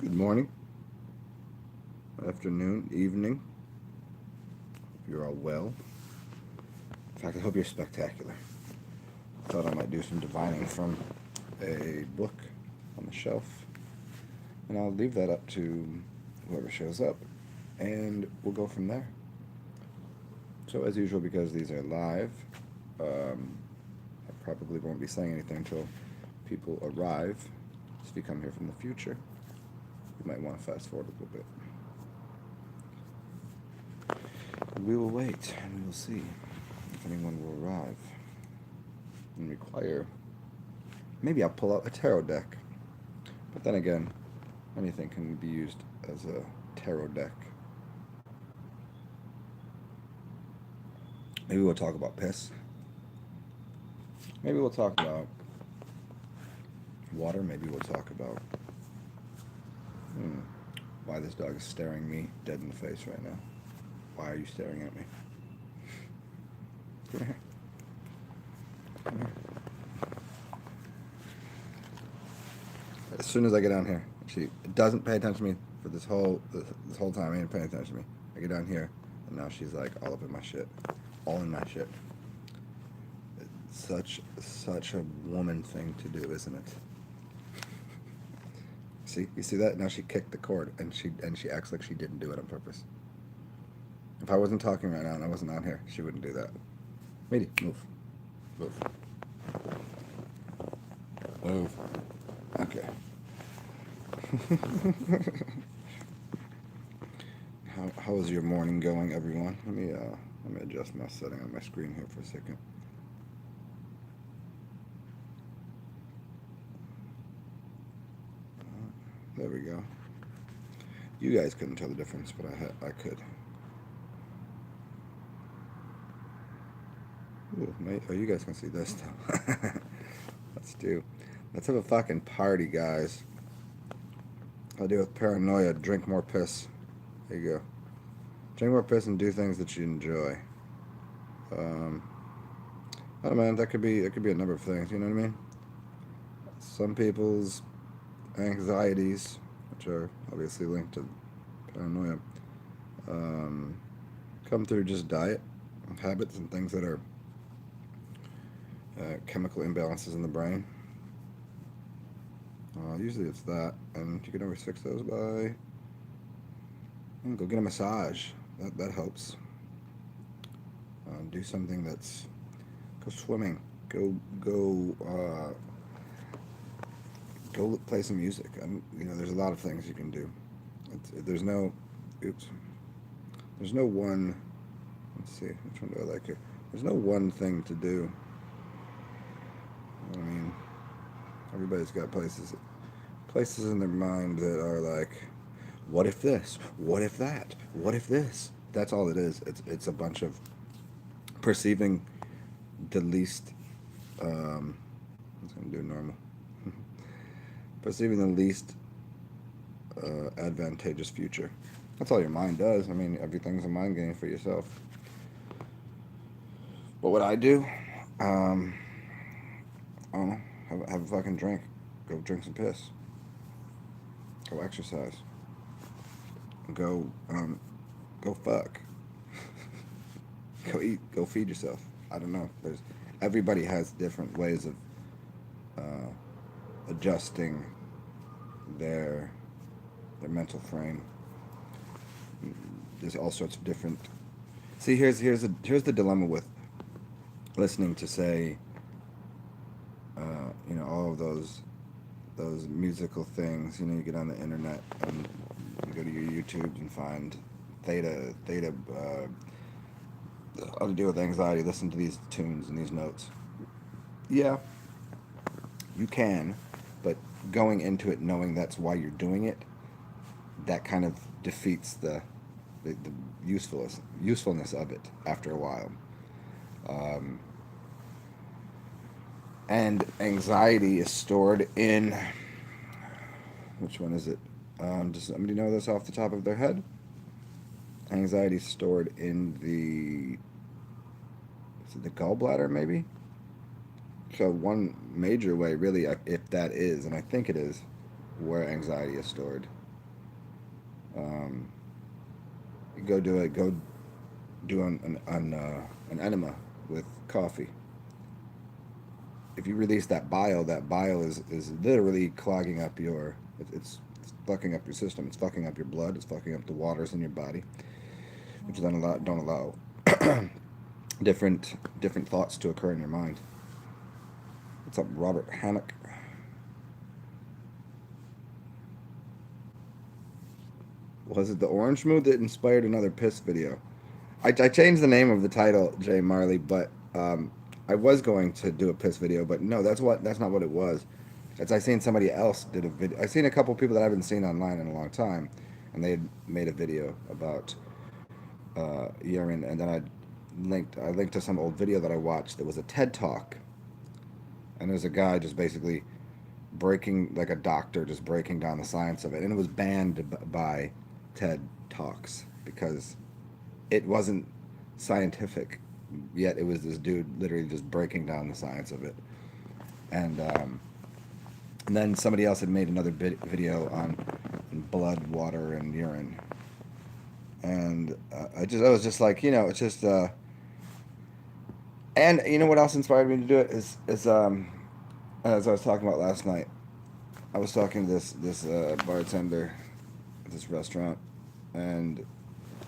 Good morning, afternoon, evening. Hope you're all well. In fact, I hope you're spectacular. I thought I might do some divining from a book on the shelf, and I'll leave that up to whoever shows up, and we'll go from there. So, as usual, because these are live, I probably won't be saying anything until people arrive. So, if you come here from the future, you might want to fast forward a little bit. We will wait and we will see if anyone will arrive and require. Maybe I'll pull out a tarot deck. But then again, anything can be used as a tarot deck. Maybe we'll talk about piss. Maybe we'll talk about water. Maybe we'll talk about why this dog is staring me dead in the face right now. Why are you staring at me? Come here. Come here. As soon as I get down here, she doesn't pay attention to me for this whole time. Ain't paying attention to me. I get down here, and now she's like all up in my shit, all in my shit. It's such a woman thing to do, isn't it? See, you see that? Now she kicked the cord, and she acts like she didn't do it on purpose. If I wasn't talking right now and I wasn't on here, she wouldn't do that. Mady, move, move, move. Okay. How is your morning going, everyone? Let me adjust my setting on my screen here for a second. There we go. You guys couldn't tell the difference, but I could. Ooh, oh, you guys can see this though. Let's have a fucking party, guys. I'll deal with paranoia. Drink more piss. There you go. Drink more piss and do things that you enjoy. I don't know, man. That could be a number of things. You know what I mean? Some people's anxieties, which are obviously linked to paranoia, come through just diet, habits, and things that are chemical imbalances in the brain. Usually it's that, and you can always fix those by go get a massage. That helps. Do something that's go swimming. Go play some music. There's a lot of things you can do. There's no one. Let's see, which one do I like here? There's no one thing to do. I mean, everybody's got places in their mind that are like, what if this? What if that? What if this? That's all it is. It's a bunch of perceiving the least. I'm just gonna do normal. Perceiving the least advantageous future. That's all your mind does. I mean, everything's a mind game for yourself. What would I do? I don't know. Have a fucking drink. Go drink some piss. Go exercise. Go fuck. Go eat. Go feed yourself. I don't know. Everybody has different ways of adjusting their mental frame. There's all sorts of different. See, here's the dilemma with listening to, say, all of those musical things. You get on the internet and you go to your YouTube and find theta how to deal with anxiety. Listen to these tunes and these notes. Yeah, you can, but going into it knowing that's why you're doing it, that kind of defeats the usefulness of it after a while. And anxiety is stored in, which one is it? Does somebody know this off the top of their head? Anxiety is stored in is it the gallbladder, maybe? So one major way, really, if that is, and I think it is, where anxiety is stored, Um, go do it. Go do an enema with coffee. If you release that bile is literally clogging up your. It's fucking up your system. It's fucking up your blood. It's fucking up the waters in your body, which don't allow different thoughts to occur in your mind. What's up, Robert Hammock? Was it the orange mood that inspired another piss video? I changed the name of the title, Jay Marley, but I was going to do a piss video, but no, that's not what it was. It's I seen somebody else did a video. I seen a couple people that I haven't seen online in a long time, and they had made a video about urine, and then I linked to some old video that I watched that was a TED talk, and there's a guy just basically breaking like a doctor just breaking down the science of it, and it was banned by TED talks because it wasn't scientific, yet it was this dude literally just breaking down the science of it. And then somebody else had made another video on blood, water, and urine. And I was just like, it's just. And you know what else inspired me to do it is as I was talking about last night, I was talking to this bartender at this restaurant, and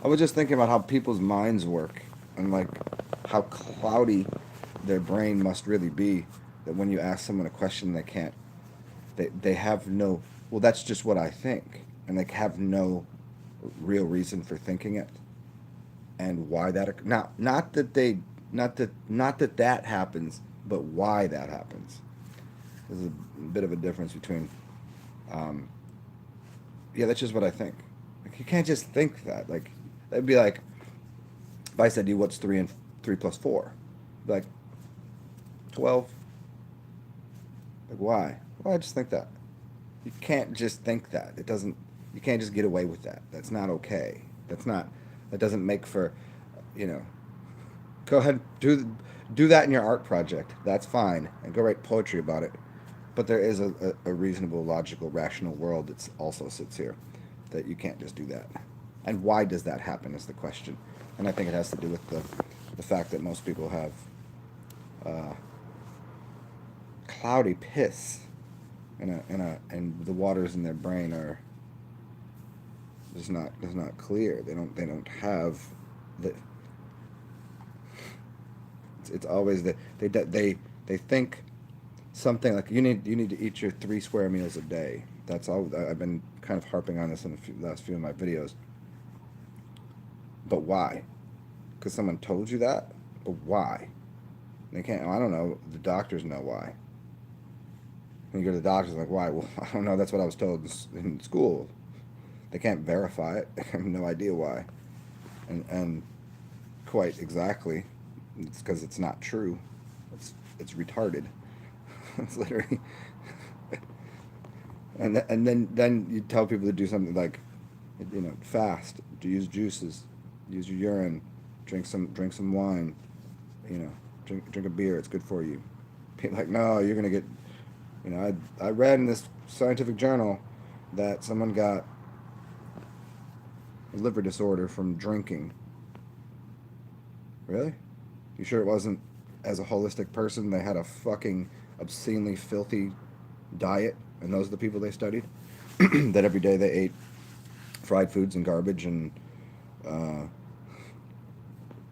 I was just thinking about how people's minds work and like how cloudy their brain must really be. That when you ask someone a question, they have no. Well, that's just what I think, and they have no real reason for thinking it, and why that. Not that that happens, but why that happens. There's a bit of a difference between. Um, yeah, that's just what I think. Like you can't just think that. Like it'd be like if I said to you, "What's 3 plus 4?" Like 12. Like why? Well, I just think that. You can't just think that. It doesn't. You can't just get away with that. That's not okay. That's not. That doesn't make for. You know. Go ahead, do that in your art project. That's fine, and go write poetry about it. But there is a reasonable, logical, rational world that also sits here, that you can't just do that. And why does that happen is the question. And I think it has to do with the fact that most people have uh, cloudy piss, and the waters in their brain are just not clear. They don't have the. It's always that they think something like you need to eat your 3 square meals a day. That's all. I've been kind of harping on this in the last few of my videos. But why? Because someone told you that. But why? They can't. I don't know. The doctors know why. When you go to the doctors, like why? Well, I don't know. That's what I was told in school. They can't verify it. They have no idea why. And quite exactly, it's because it's not true. It's retarded. It's literally. And then you tell people to do something like, fast, to use juices, use your urine, drink some wine, drink a beer. It's good for you. People like, no, you're gonna get. I read in this scientific journal that someone got a liver disorder from drinking. Really? You sure it wasn't, as a holistic person, they had a fucking obscenely filthy diet, and those are the people they studied? That every day they ate fried foods and garbage, and uh,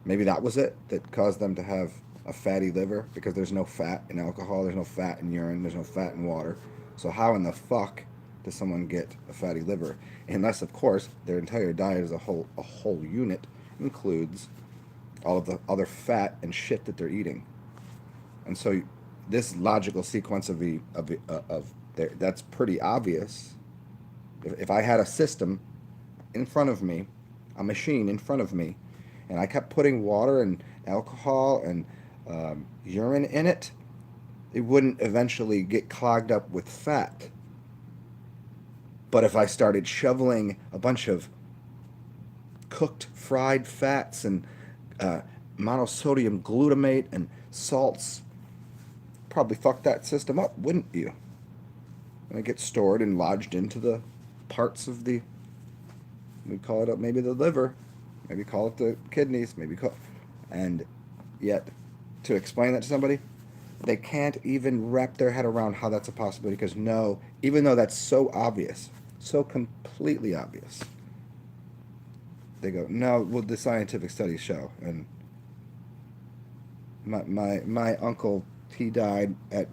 maybe that was it that caused them to have a fatty liver, because there's no fat in alcohol, there's no fat in urine, there's no fat in water. So how in the fuck does someone get a fatty liver? Unless, of course, their entire diet as a whole unit includes all of the other fat and shit that they're eating. And so this logical sequence that's pretty obvious. If I had a system in front of me, a machine in front of me, and I kept putting water and alcohol and urine in it, it wouldn't eventually get clogged up with fat. But if I started shoveling a bunch of cooked fried fats and monosodium glutamate and salts, probably fuck that system up, wouldn't you? And it gets stored and lodged into the parts of the We call it maybe the liver, maybe call it the kidneys, maybe call, and yet to explain that to somebody, they can't even wrap their head around how that's a possibility. Because no, even though that's so obvious, so completely obvious, they go, no. Well, the scientific studies show, and my uncle, he died at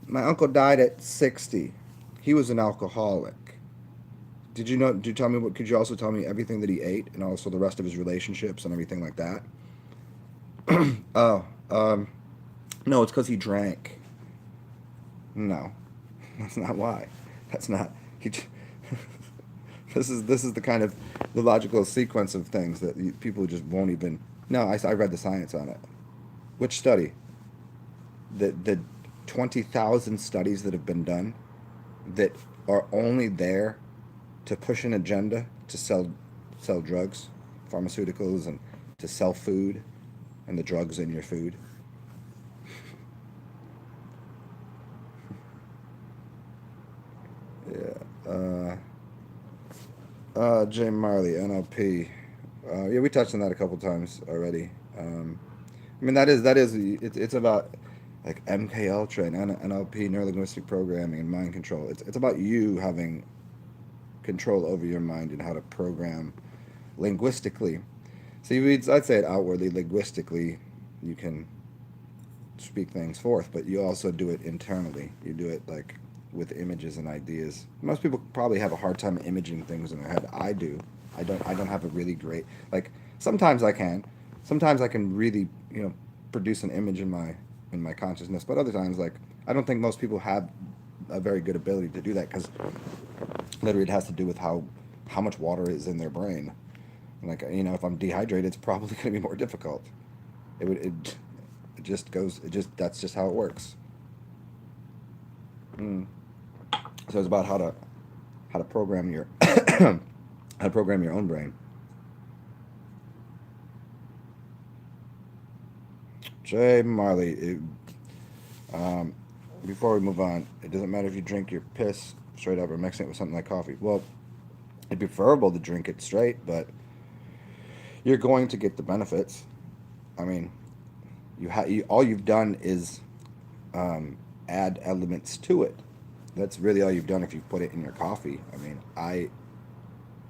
my uncle died at 60. He was an alcoholic. Did you know? Did you tell me what? Could you also tell me everything that he ate and also the rest of his relationships and everything like that? Oh, no, it's because he drank. No, that's not why. That's not. He. This is the kind of the logical sequence of things that people just won't even. No, I read the science on it. Which study? The 20,000 studies that have been done that are only there to push an agenda to sell drugs, pharmaceuticals, and to sell food and the drugs in your food. Yeah. Jay Marley, NLP. Yeah, we touched on that a couple times already. I mean, it's about like MK Ultra and NLP, neuro linguistic programming, and mind control. It's about you having control over your mind and how to program linguistically. See, I'd say it outwardly, linguistically, you can speak things forth, but you also do it internally. You do it like with images and ideas. Most people probably have a hard time imaging things in their head. I do. I don't have a really great like. Sometimes I can. Sometimes I can really produce an image in my consciousness, but other times like I don't think most people have a very good ability to do that because literally it has to do with how much water is in their brain. Like if I'm dehydrated, it's probably going to be more difficult. It just goes. It just That's just how it works. Mm. So it's about how to program your how to program your own brain. Jay Marley. Um, Before we move on, it doesn't matter if you drink your piss straight up or mixing it with something like coffee. Well, it'd be preferable to drink it straight, but you're going to get the benefits. I mean, all you've done is add elements to it. That's really all you've done if you put it in your coffee. I mean, I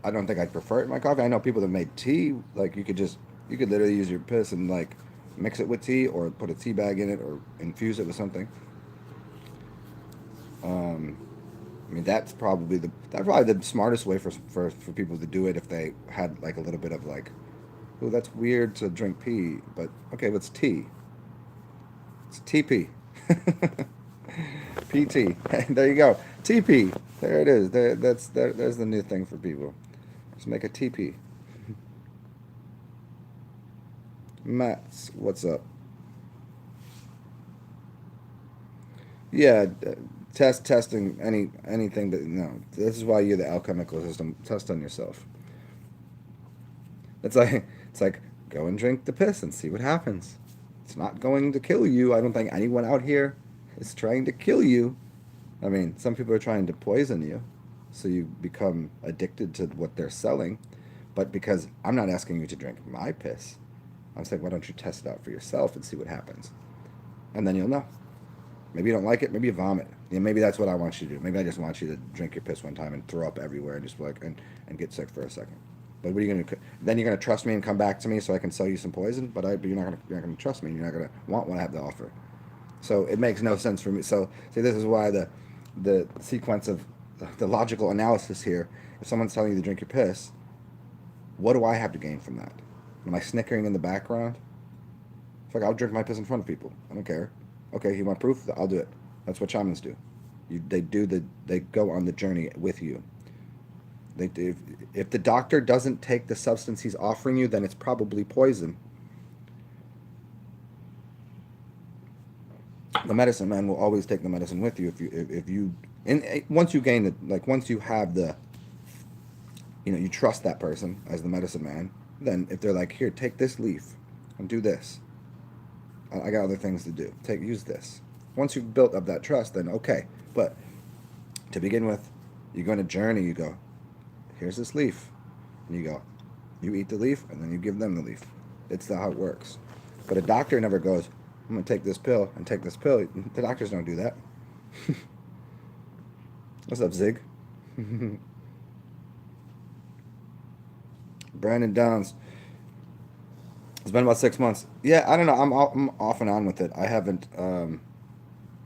don't think I'd prefer it in my coffee. I know people that made tea. Like you could literally use your piss and like mix it with tea or put a tea bag in it or infuse it with something. Um, I mean, that's probably the smartest way for people to do it if they had like a little bit of like, oh, that's weird to drink pee, but okay, what's tea? It's TP. PT. There you go. TP. There it is. There's the new thing for people. Let's make a TP. Mats, what's up? Yeah, testing anything that no. This is why you're the alchemical system. Test on yourself. It's like it's like go and drink the piss and see what happens. It's not going to kill you. I don't think anyone out here is trying to kill you. I mean, some people are trying to poison you, so you become addicted to what they're selling. But because I'm not asking you to drink my piss, I'm saying, why don't you test it out for yourself and see what happens? And then you'll know. Maybe you don't like it. Maybe you vomit. Yeah, maybe that's what I want you to do. Maybe I just want you to drink your piss one time and throw up everywhere and just like and get sick for a second. But what are you gonna? Then you're gonna trust me and come back to me so I can sell you some poison. But you're not gonna trust me. You're not gonna want what I have to offer. So it makes no sense for me. So see, this is why the sequence of the logical analysis here. If someone's telling you to drink your piss, what do I have to gain from that? Am I snickering in the background? It's like I'll drink my piss in front of people. I don't care. Okay, you want proof? I'll do it. That's what shamans do. They go on the journey with you. If the doctor doesn't take the substance he's offering you, then it's probably poison. The medicine man will always take the medicine with you if you and once you gain the like once you have the you trust that person as the medicine man. Then if they're like, here, take this leaf and do this. I got other things to do. Use this. Once you've built up that trust, then okay. But to begin with, you go on a journey. You go, here's this leaf. And you go, you eat the leaf, and then you give them the leaf. It's how it works. But a doctor never goes, I'm going to take this pill and take this pill. The doctors don't do that. What's up, Zig? Brandon Downs. It's been about 6 months. Yeah, I don't know. I'm off and on with it. I haven't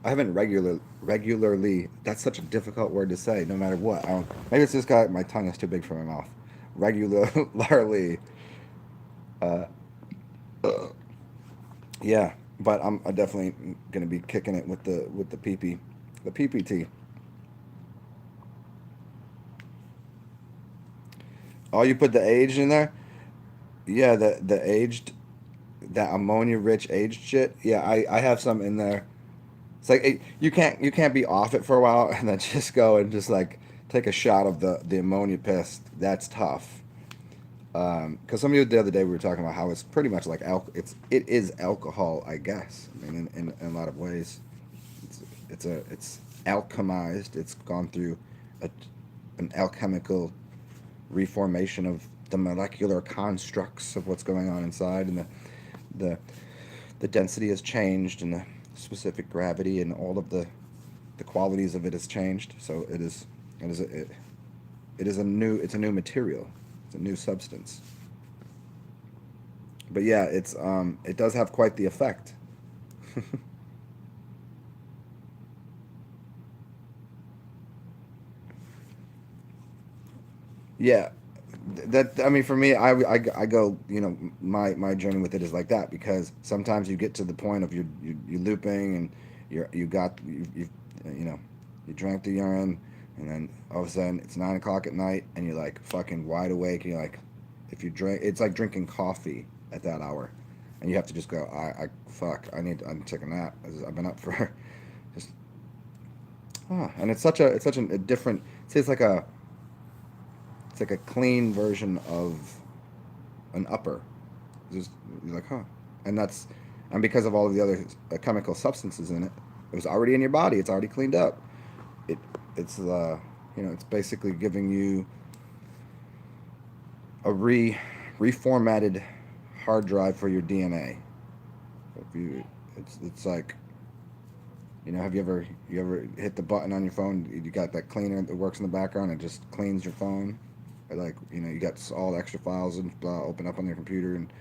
regularly. That's such a difficult word to say. No matter what. I don't, maybe it's just got my tongue is too big for my mouth. Regularly. Uh, yeah, but I'm definitely gonna be kicking it with the PP, the PPT. Oh, you put the aged in there? Yeah, the aged, that ammonia rich aged shit. Yeah, I have some in there. It's like you can't be off it for a while and then just go and just like take a shot of the ammonia piss. That's tough. Because somebody the other day we were talking about how it's pretty much like it is alcohol, I guess. I mean, in a lot of ways, it's alchemized. It's gone through a, an alchemical reformation of the molecular constructs of what's going on inside, and the the density has changed, and the specific gravity and all of the qualities of it has changed. So it is a new material. It's a new substance. But yeah, it does have quite the effect. Yeah, that I mean for me, I go, my journey with it is like that, because sometimes you get to the point of you looping, and you know you drank the urine, and then all of a sudden it's 9 o'clock at night, and you're like fucking wide awake, and you're like, if you drink, it's like drinking coffee at that hour, and you have to just go, I fuck, I'm taking a nap. I've been up for just, and it's such a different. See, it's like a clean version of an upper. Just you're like, huh, and and because of all of the other chemical substances in it, it was already in your body. It's already cleaned up. It it's basically giving you a reformatted hard drive for your DNA. If you, it's like, have you ever hit the button on your phone? You got that cleaner that works in the background. It just cleans your phone. Or like, you got all the extra files and blah open up on your computer, and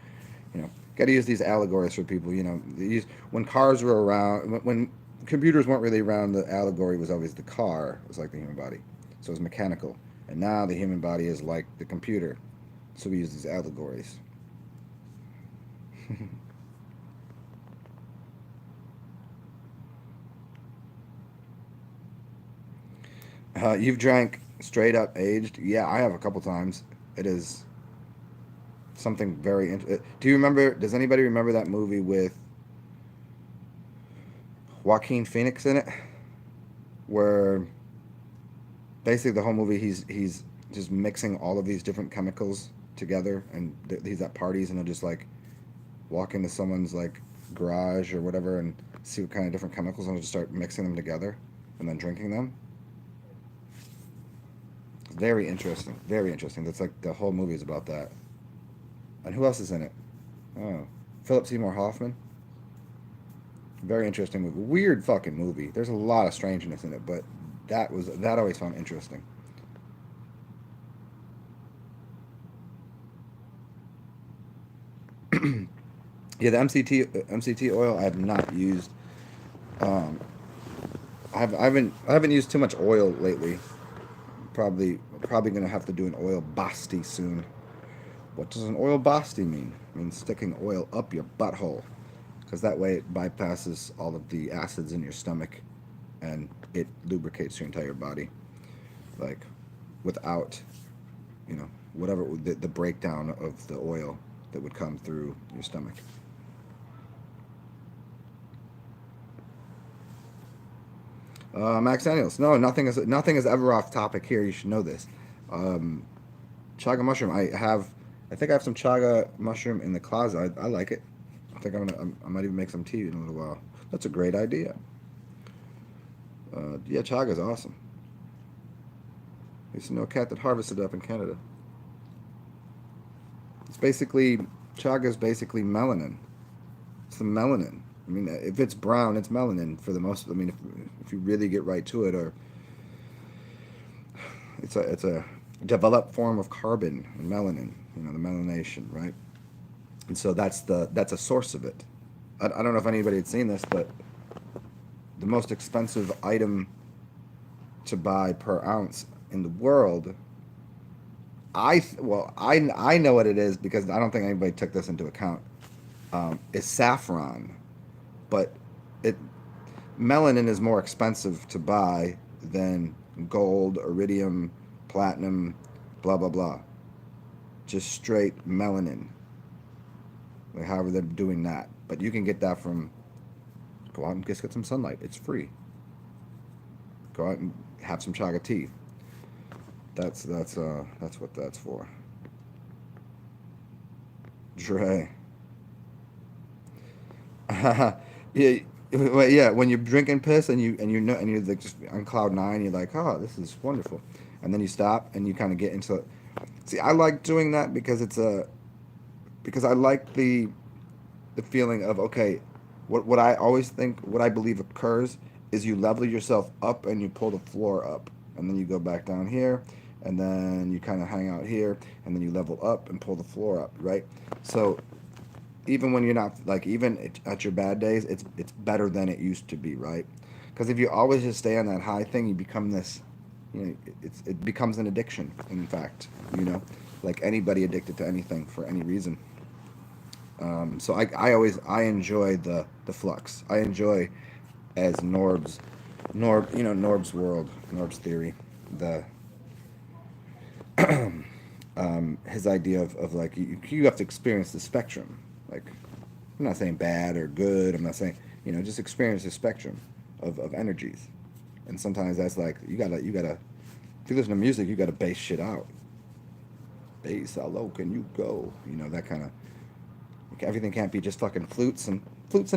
got to use these allegories for people. When cars were around, when computers weren't really around, the allegory was always the car. It was like the human body, so it was mechanical. And now the human body is like the computer, so we use these allegories. You've drank straight up aged? Yeah, I have a couple times. It is something very interesting. Do you remember? Does anybody remember that movie with Joaquin Phoenix in it, where basically the whole movie he's just mixing all of these different chemicals together, and he's at parties, and he'll just like walk into someone's like garage or whatever and see what kind of different chemicals, and he'll just start mixing them together and then drinking them. It's very interesting. Very interesting. That's like the whole movie is about that. And who else is in it? Oh, Philip Seymour Hoffman. Very interesting movie. Weird fucking movie. There's a lot of strangeness in it, but that always found interesting. Yeah, the MCT oil I have not used. Um, I haven't used too much oil lately. Probably gonna have to do an oil basti soon. What does an oil basti mean? It means sticking oil up your butthole, because that way it bypasses all of the acids in your stomach, and it lubricates your entire body, like without whatever the breakdown of the oil that would come through your stomach. Max Daniels. No, nothing is ever off topic here. You should know this. Um, Chaga mushroom. I think I have some chaga mushroom in the closet. I like it. I think I might even make some tea in a little while. That's a great idea. Yeah, chaga is awesome. I used to know a cat that harvested it up in Canada. It's basically, chaga is basically melanin. It's the melanin. I mean, if it's brown, it's melanin for the most. I mean, if you really get right to it, or it's a developed form of carbon and melanin. You know, the melanation, right? And so that's a source of it. I don't know if anybody had seen this, but the most expensive item to buy per ounce in the world, I know what it is because I don't think anybody took this into account. Is saffron, but it melanin is more expensive to buy than gold, iridium, platinum, blah blah blah. Just straight melanin. Like however they're doing that, but you can get that from, go out and just get some sunlight. It's free. Go out and have some chaga tea. That's what that's for. Dre. Yeah, well, yeah. When you're drinking piss and you know and you're like just on cloud nine, you're like, oh, this is wonderful, and then you stop and you kind of get into it. See, I like doing that because because I like the feeling of, okay, what I always think, what I believe occurs is you level yourself up and you pull the floor up, and then you go back down here, and then you kind of hang out here, and then you level up and pull the floor up, right? So even when you're not, like, even at your bad days, it's better than it used to be, right? Because if you always just stay on that high thing, you become this, you know, it becomes an addiction. In fact, you know, like anybody addicted to anything for any reason. So I always I enjoy the flux. I enjoy, as Norb's world, Norb's theory, the his idea of like you have to experience the spectrum. Like, I'm not saying bad or good. I'm not saying, just experience the spectrum of energies. And sometimes that's like you gotta if you listen to music, you gotta bass shit out. Bass, how low can you go? That kind of, everything can't be just fucking flutes and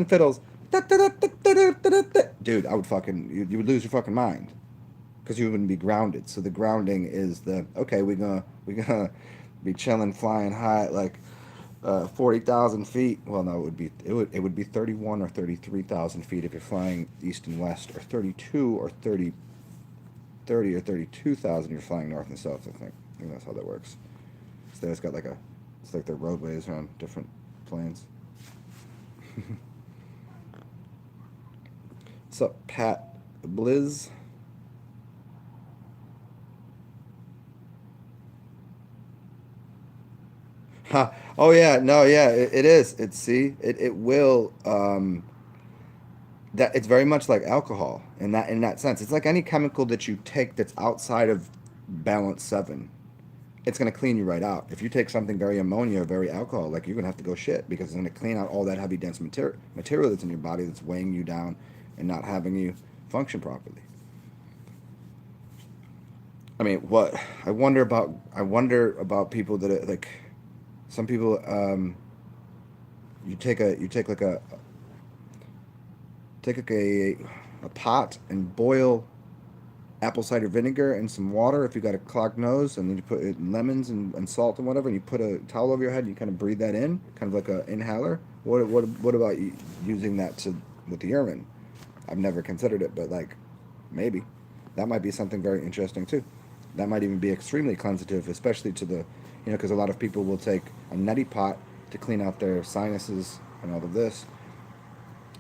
fiddles. Dude, I would fucking you would lose your fucking mind because you wouldn't be grounded. So the grounding is the, okay. We gonna be chilling, flying high at like 40,000 feet. Well, no, it would be 31 or 33,000 feet if you're flying east and west, or 32 or 30 or 32,000. You're flying north and south. I think that's how that works. So it's got like it's like their roadways around different planes. What's up, Pat Blizz? Huh. Oh yeah, no, yeah, it is. It will. That it's very much like alcohol in that sense. It's like any chemical that you take that's outside of balance seven. It's gonna clean you right out. If you take something very ammonia or very alcohol, like, you're gonna have to go shit because it's gonna clean out all that heavy dense material that's in your body that's weighing you down and not having you function properly. I mean, what I wonder about people that are, like, some people. You take a pot and boil apple cider vinegar and some water if you got a clogged nose, and then you put it in lemons and salt and whatever, and you put a towel over your head and you kind of breathe that in, kind of like a inhaler. What about you using that to with the urine? I've never considered it, but, like, maybe that might be something very interesting too. That might even be extremely cleansative, especially to because a lot of people will take a neti pot to clean out their sinuses and all of this.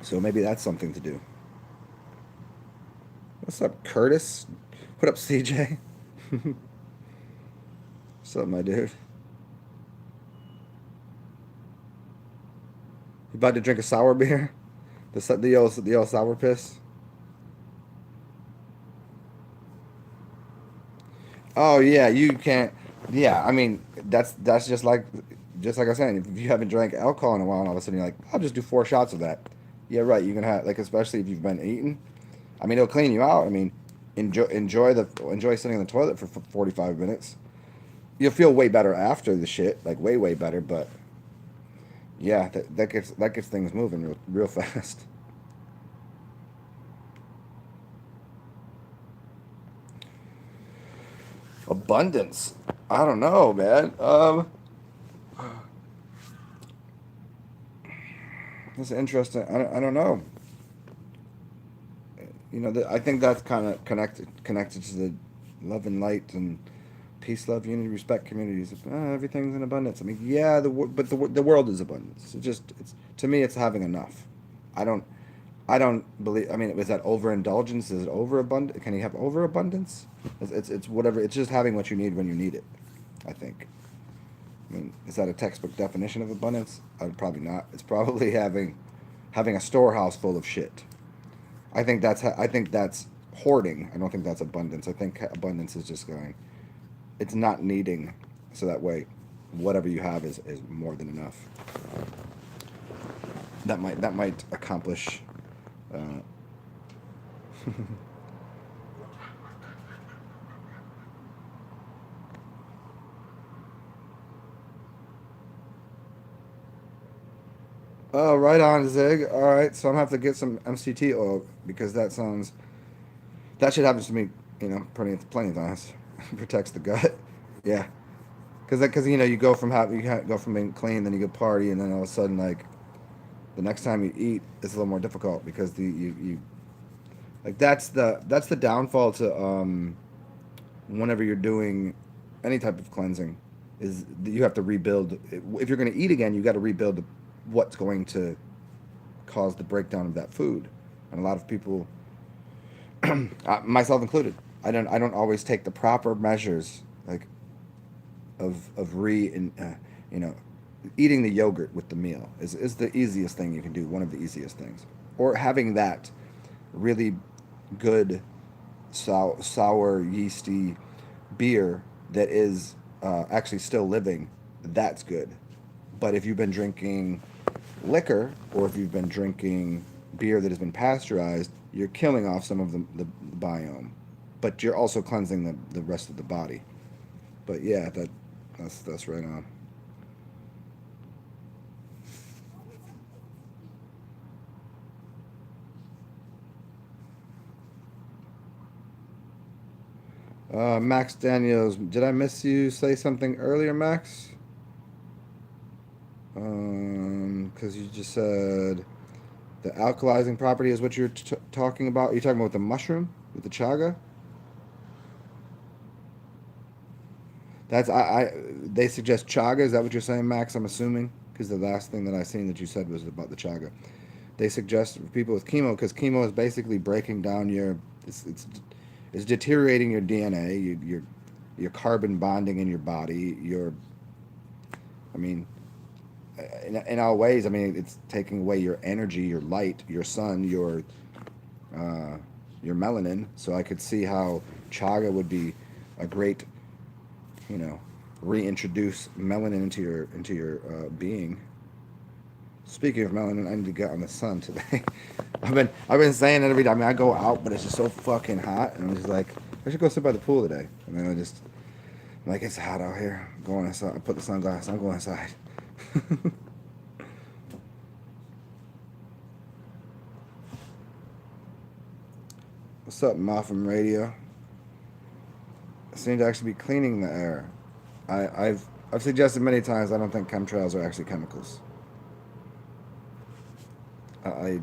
So maybe that's something to do. What's up, Curtis? What up, CJ? What's up, my dude? You about to drink a sour beer? The old sour piss. Oh yeah, you can't. Yeah, I mean, that's just like I said. If you haven't drank alcohol in a while, and all of a sudden you're like, I'll just do 4 shots of that. Yeah, right. You can have, like, especially if you've been eating. I mean, it'll clean you out. I mean, enjoy sitting in the toilet for 45 minutes. You'll feel way better after the shit, like way better. But yeah, that gets things moving real fast. Abundance. I don't know, man. It's interesting. I don't know. I think that's kind of connected to the love and light and peace, love, unity, respect communities. Everything's in abundance. I mean, yeah, but the world is abundance. It's to me, it's having enough. I don't I don't believe. I mean, was that overindulgence? Is it overabundant? Can you have overabundance? It's whatever. It's just having what you need when you need it. I think. I mean, is that a textbook definition of abundance? Probably not. It's probably having a storehouse full of shit. I think that's hoarding. I don't think that's abundance. I think abundance is just going. It's not needing, so that way, whatever you have is more than enough. That might accomplish. Uh, oh, right on, Zig. All right, so I'm gonna have to get some MCT oil because that shit happens to me. Plenty of times. Protects the gut. Yeah, because you go from go from being clean, then you go party, and then all of a sudden like the next time you eat, it's a little more difficult because you like that's the downfall to whenever you're doing any type of cleansing is that you have to rebuild. If you're going to eat again, you got to rebuild what's going to cause the breakdown of that food. And a lot of people, myself included, I don't always take the proper measures like of you know eating the yogurt with the meal is the easiest thing you can do. One of the easiest things, or having that really good sour yeasty beer that is actually still living, that's good. But if you've been drinking liquor or if you've been drinking beer that has been pasteurized, you're killing off some of the biome, but you're also cleansing the rest of the body. But yeah, that's right on. Max Daniels, did I miss you say something earlier, Max? Because you just said the alkalizing property is what you're talking about. Are you talking about the mushroom with the chaga? They suggest chaga. Is that what you're saying, Max? I'm assuming because the last thing that I seen that you said was about the chaga. They suggest for people with chemo because chemo is basically breaking down it's deteriorating your DNA, your carbon bonding in your body. I mean, in all ways. I mean, it's taking away your energy, your light, your sun, uh, your melanin. So I could see how chaga would be a great, you know, reintroduce melanin into your being. Speaking of melanin, I need to get on the sun today. I've been saying it every time. I mean, I go out, but it's just so fucking hot, and I'm just like, I should go sit by the pool today. And then I'm like, it's hot out here. I'm going inside. I put the sunglasses. I'm going inside. What's up, Moffin Radio? I seem to actually be cleaning the air. I've suggested many times I don't think chemtrails are actually chemicals. I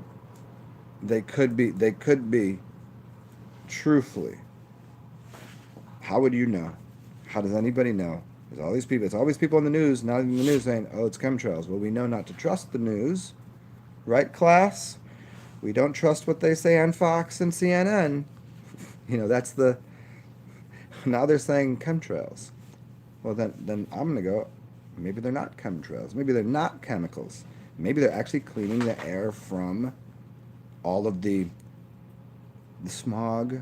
they could be truthfully. How would you know? How does anybody know? There's all these people. It's always people in the news, not in the news, saying, "Oh, it's chemtrails." Well, we know not to trust the news, right, class? We don't trust what they say on Fox and CNN. That's the. Now they're saying chemtrails. Well, then I'm gonna go. Maybe they're not chemtrails. Maybe they're not chemicals. Maybe they're actually cleaning the air from all of the smog,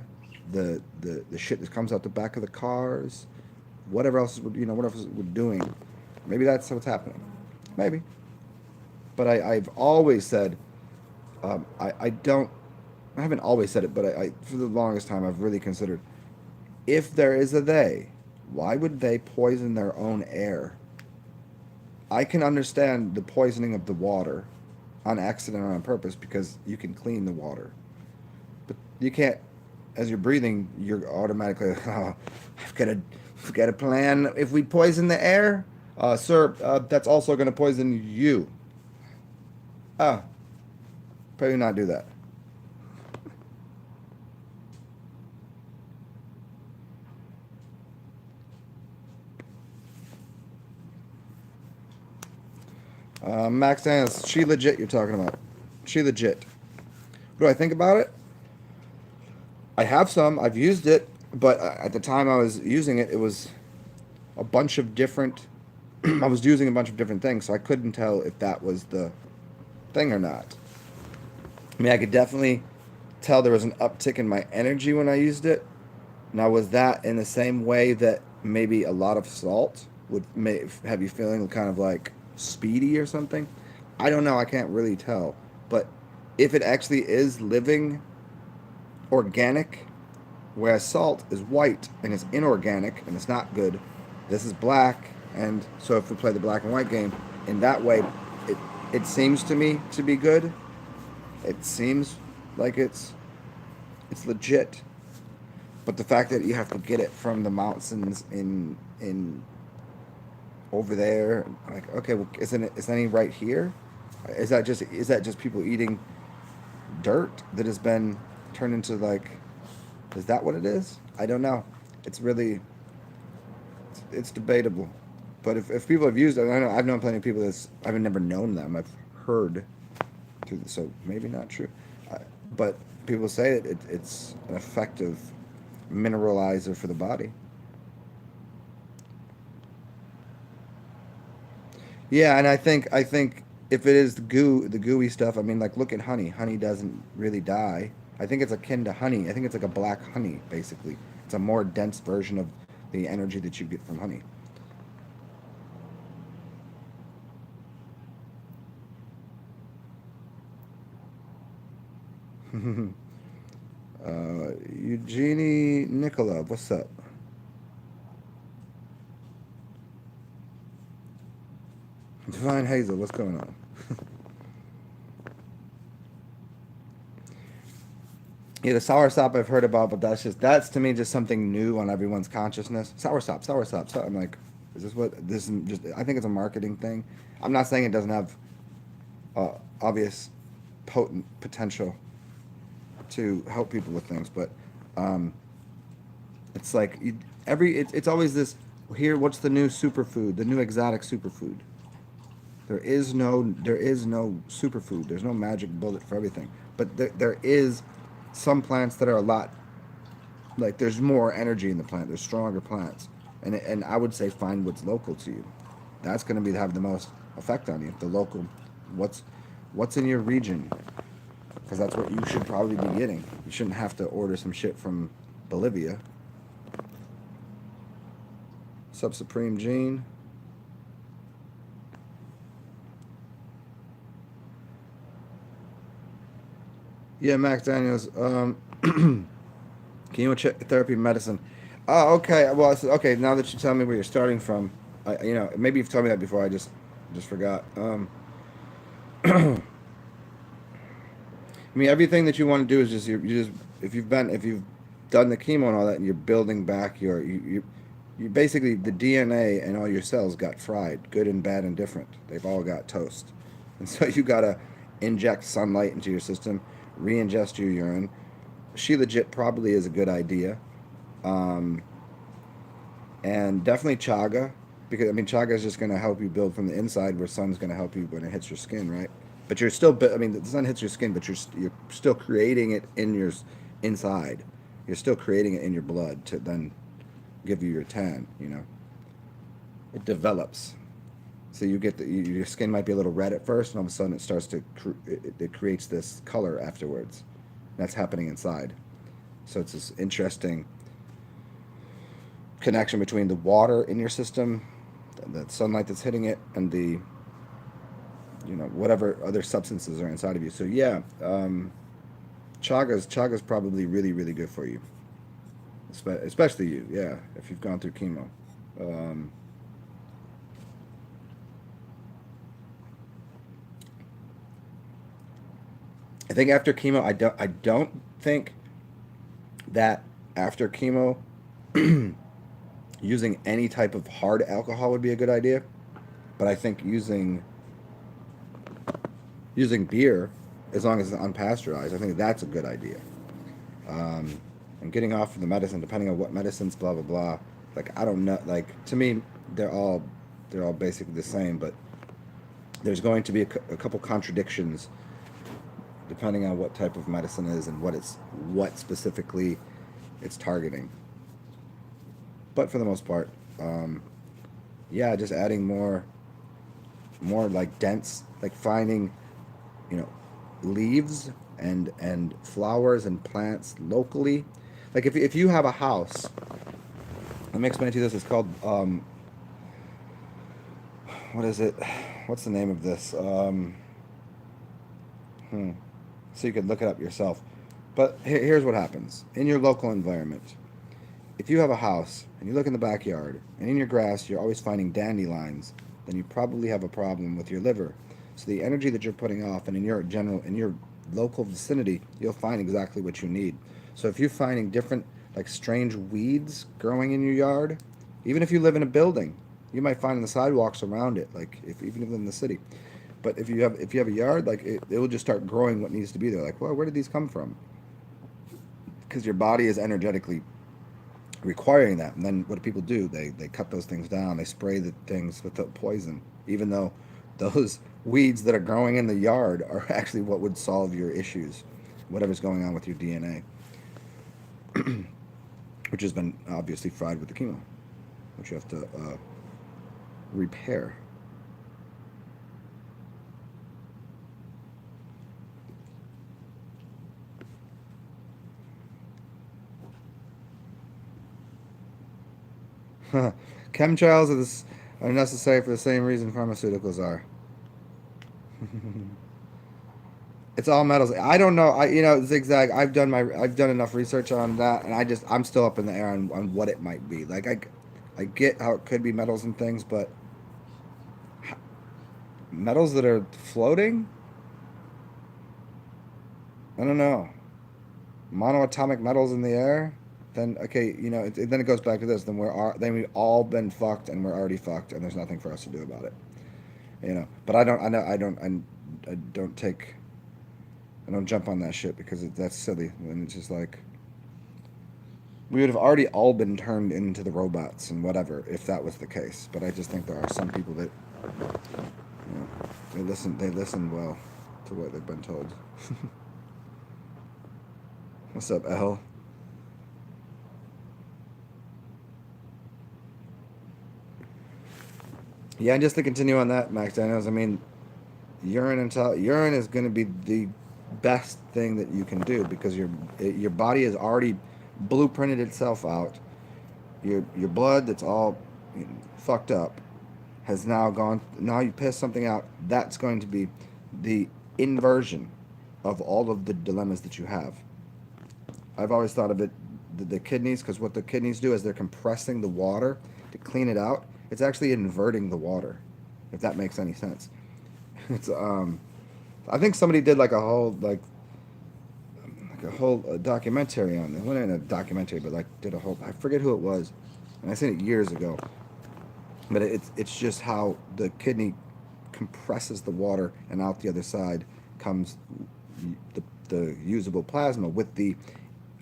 the shit that comes out the back of the cars, whatever else what else we're doing. Maybe that's what's happening. Maybe. But I've always said I don't. I haven't always said it, but I for the longest time I've really considered if there is a they, why would they poison their own air? I can understand the poisoning of the water on accident or on purpose because you can clean the water. But you can't, as you're breathing, you're automatically, oh, I've got a plan. If we poison the air, sir, that's also going to poison you. Ah. Probably not do that. Max Daniels, she legit you're talking about. She legit. What do I think about it? I have some. I've used it, but at the time I was using it, it was a bunch of different. I was using a bunch of different things, so I couldn't tell if that was the thing or not. I mean, I could definitely tell there was an uptick in my energy when I used it. Now, was that in the same way that maybe a lot of salt would have you feeling kind of like speedy or something? I don't know. I can't really tell. But if it actually is living organic, whereas salt is white and it's inorganic and it's not good, this is black. And so if we play the black and white game in that way, it, it seems to me to be good. It seems like it's legit. But the fact that you have to get it from the mountains in over there, like okay, well, isn't it? Is any right here? Is that just people eating dirt that has been turned into like? Is that what it is? I don't know. It's really it's debatable. But if people have used it, I know I've known plenty of people that's I've never known them. I've heard through the, so maybe not true, but people say it's an effective mineralizer for the body. Yeah, and I think if it is the gooey stuff, I mean, like look at honey. Honey doesn't really die. I think it's akin to honey. I think it's like a black honey, basically. It's a more dense version of the energy that you get from honey. Eugenie Nikolov, what's up? Divine Hazel, what's going on? Yeah, the sour sop I've heard about, but that's to me just something new on everyone's consciousness. Sour sop, sour sop. So I'm like, is this what this is? Just I think it's a marketing thing. I'm not saying it doesn't have obvious potent potential to help people with things, but um, it's like it's always this here. What's the new superfood? The new exotic superfood. There is no superfood. There's no magic bullet for everything. But there is some plants that are a lot like there's more energy in the plant. There's stronger plants, and I would say find what's local to you. That's going to be have the most effect on you. The local, what's what's in your region, because that's what you should probably be getting. You shouldn't have to order some shit from Bolivia. Sub Supreme Gene. Yeah, Max Daniels. Chemotherapy medicine. Oh, okay. Well, okay. Now that you tell me where you're starting from, maybe you've told me that before. I just forgot. I mean, everything that you want to do is just you just if you've done the chemo and all that, and you're building back you basically the DNA and all your cells got fried, good and bad and different. They've all got toast, and so you gotta inject sunlight into your system, re-ingest your urine. She legit probably is a good idea. Um, and definitely chaga, because I mean chaga is just going to help you build from the inside, where sun's going to help you when it hits your skin, right? But you're still, I mean, the sun hits your skin, but you're still creating it in your inside. You're still creating it in your blood to then give you your tan. It develops. So you get your skin might be a little red at first, and all of a sudden it starts to it creates this color afterwards. That's happening inside. So it's this interesting connection between the water in your system, the sunlight that's hitting it, and the whatever other substances are inside of you. So yeah, chaga's probably really really good for you, especially you. Yeah, if you've gone through chemo. Um, I think after chemo, I don't think that after chemo using any type of hard alcohol would be a good idea. But I think using beer as long as it's unpasteurized. I think that's a good idea. Um, and getting off of the medicine, depending on what medicines, blah blah blah. Like I don't know. Like to me, they're all they're all basically the same, but there's going to be a couple contradictions depending on what type of medicine is and what specifically it's targeting. But for the most part, um, yeah, just adding more like dense, like finding you know leaves and flowers and plants locally. Like if you have a house, let me explain to you this. It's called what is it? What's the name of this? Hmm. So you could look it up yourself. But here's what happens in your local environment. If you have a house and you look in the backyard and in your grass you're always finding dandelions, then you probably have a problem with your liver. So the energy that you're putting off and in your local vicinity, you'll find exactly what you need. So if you're finding different like strange weeds growing in your yard, even if you live in a building, you might find on the sidewalks around it, like if even if you live in the city. But if you have a yard, like it will just start growing what needs to be there. Like, well, where did these come from? Because your body is energetically requiring that. And then what do people do? They cut those things down. They spray the things with the poison, even though those weeds that are growing in the yard are actually what would solve your issues, whatever's going on with your DNA, which has been obviously fried with the chemo, which you have to repair. Chemtrails are necessary for the same reason pharmaceuticals are. It's all metals. I don't know. Zigzag. I've done enough research on that, and I'm still up in the air on what it might be. Like I get how it could be metals and things, but metals that are floating, I don't know. Monoatomic metals in the air. Then okay, then it goes back to this. Then we've all been fucked, and we're already fucked, and there's nothing for us to do about it. But I don't. I know. I don't take. I don't jump on that shit because that's silly. And it's just like we would have already all been turned into the robots and whatever if that was the case. But I just think there are some people that they listen. They listen well to what they've been told. What's up, L? Yeah, and just to continue on that, Max Daniels. I mean, urine is going to be the best thing that you can do because your body has already blueprinted itself out. Your blood that's all fucked up has now gone. Now you piss something out. That's going to be the inversion of all of the dilemmas that you have. I've always thought of it the kidneys because what the kidneys do is they're compressing the water to clean it out. It's actually inverting the water, if that makes any sense. It's I think somebody did like a whole documentary on it. Well, not a documentary, but like did a whole. I forget who it was, and I seen it years ago. But it's just how the kidney compresses the water, and out the other side comes the usable plasma with